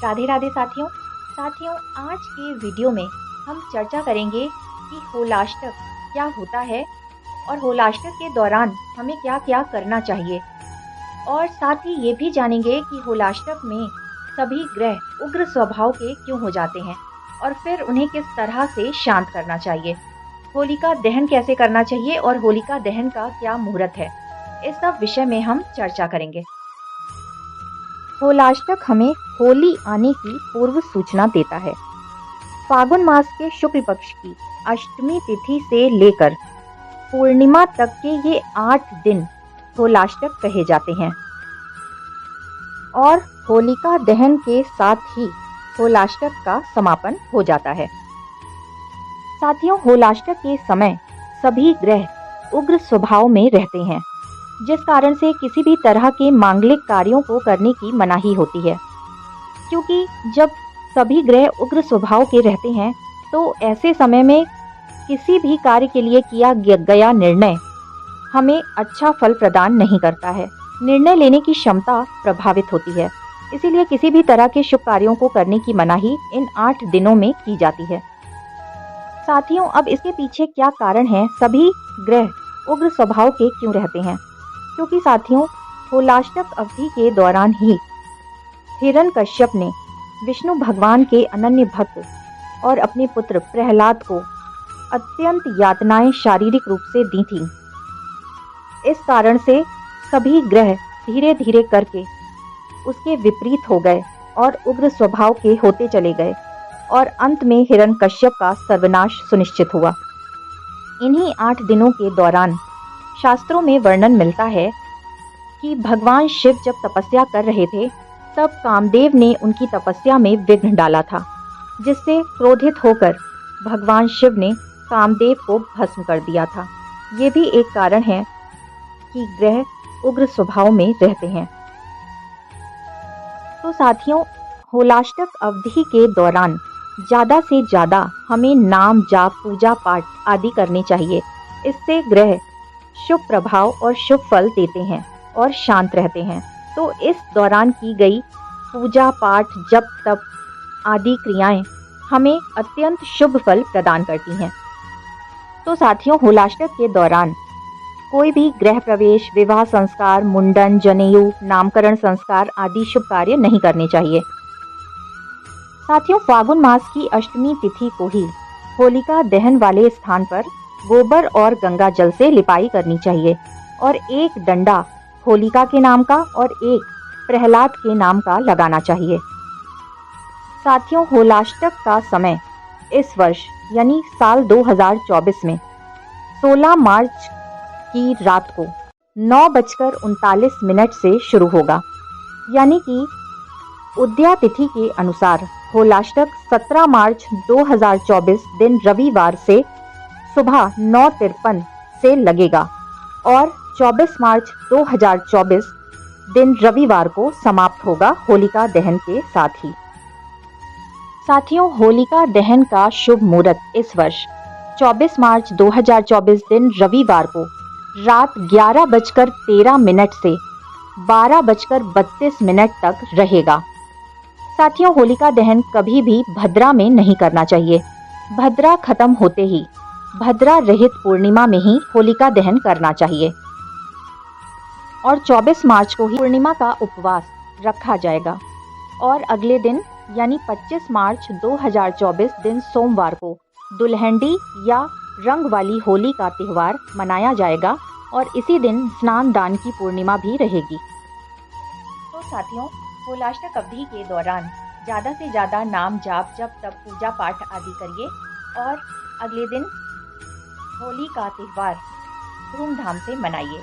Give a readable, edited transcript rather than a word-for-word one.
राधे राधे साथियों। आज के वीडियो में हम चर्चा करेंगे कि होलाष्टक क्या होता है और होलाष्टक के दौरान हमें क्या क्या करना चाहिए, और साथ ही ये भी जानेंगे कि होलाष्टक में सभी ग्रह उग्र स्वभाव के क्यों हो जाते हैं और फिर उन्हें किस तरह से शांत करना चाहिए, होलिका दहन कैसे करना चाहिए और होलिका दहन का क्या मुहूर्त है। इस सब विषय में हम चर्चा करेंगे। होलाष्टक हमें होली आने की पूर्व सूचना देता है। फागुन मास के शुक्ल पक्ष की अष्टमी तिथि से लेकर पूर्णिमा तक के ये 8 दिन होलाष्टक कहे जाते हैं और होलिका दहन के साथ ही होलाष्टक का समापन हो जाता है। साथियों, होलाष्टक के समय सभी ग्रह उग्र स्वभाव में रहते हैं, जिस कारण से किसी भी तरह के मांगलिक कार्यों को करने की मनाही होती है। क्योंकि जब सभी ग्रह उग्र स्वभाव के रहते हैं तो ऐसे समय में किसी भी कार्य के लिए किया गया निर्णय हमें अच्छा फल प्रदान नहीं करता है। निर्णय लेने की क्षमता प्रभावित होती है। इसीलिए किसी भी तरह के शुभ कार्यों को करने की मनाही इन 8 दिनों में की जाती है। साथियों, अब इसके पीछे क्या कारण है, सभी ग्रह उग्र स्वभाव के क्यों रहते हैं? क्योंकि साथियों, होलाष्टक अवधि के दौरान ही हिरण्यकश्यप ने विष्णु भगवान के अनन्य भक्त और अपने पुत्र प्रहलाद को अत्यंत यातनाएं शारीरिक रूप से दी थी। इस कारण से सभी ग्रह धीरे धीरे करके उसके विपरीत हो गए और उग्र स्वभाव के होते चले गए और अंत में हिरण्यकश्यप का सर्वनाश सुनिश्चित हुआ। इन्हीं 8 दिनों के दौरान शास्त्रों में वर्णन मिलता है कि भगवान शिव जब तपस्या कर रहे थे तब कामदेव ने उनकी तपस्या में विघ्न डाला था, जिससे क्रोधित होकर भगवान शिव ने कामदेव को भस्म कर दिया था। ये भी एक कारण है कि ग्रह उग्र स्वभाव में रहते हैं। तो साथियों, होलाष्टक अवधि के दौरान ज़्यादा से ज़्यादा हमें नाम जाप पूजा पाठ आदि करनी चाहिए। इससे ग्रह शुभ प्रभाव और शुभ फल देते हैं और शांत रहते हैं। तो इस दौरान की गई पूजा पाठ जप तप आदि क्रियाएं हमें अत्यंत शुभ फल प्रदान करती हैं। तो साथियों, होलाष्टक के दौरान कोई भी गृह प्रवेश, विवाह संस्कार, मुंडन, जनेऊ, नामकरण संस्कार आदि शुभ कार्य नहीं करने चाहिए। साथियों, फागुन मास की अष्टमी तिथि को ही होलिका दहन वाले स्थान पर गोबर और गंगा जल से लिपाई करनी चाहिए और एक डंडा होलिका के नाम का और एक प्रहलाद के नाम का लगाना चाहिए। साथियों, होलाष्टक का समय इस वर्ष यानी साल 2024 में 16 मार्च की रात को 9:39 से शुरू होगा। यानी कि उदया तिथि के अनुसार होलाष्टक 17 मार्च 2024 दिन रविवार से सुबह 9:53 से लगेगा और 24 मार्च 2024 दिन रविवार को समाप्त होगा होलिका दहन के साथ ही। साथियों, होलिका दहन का शुभ मुहूर्त इस वर्ष 24 मार्च 2024 दिन रविवार को रात 11:13 से 12:32 तक रहेगा। साथियों, होलिका दहन कभी भी भद्रा में नहीं करना चाहिए। भद्रा खत्म होते ही भद्रा रहित पूर्णिमा में ही होलिका दहन करना चाहिए और 24 मार्च को ही पूर्णिमा का उपवास रखा जाएगा और अगले दिन यानी 25 मार्च 2024 दिन सोमवार को दुल्हनडी या रंग वाली होली का त्यौहार मनाया जाएगा और इसी दिन स्नान दान की पूर्णिमा भी रहेगी। तो साथियों, होलाष्टक अवधि के दौरान ज़्यादा से ज़्यादा नाम जाप जप तप पूजा पाठ आदि करिए और अगले दिन होली का त्यौहार धूमधाम से मनाइए।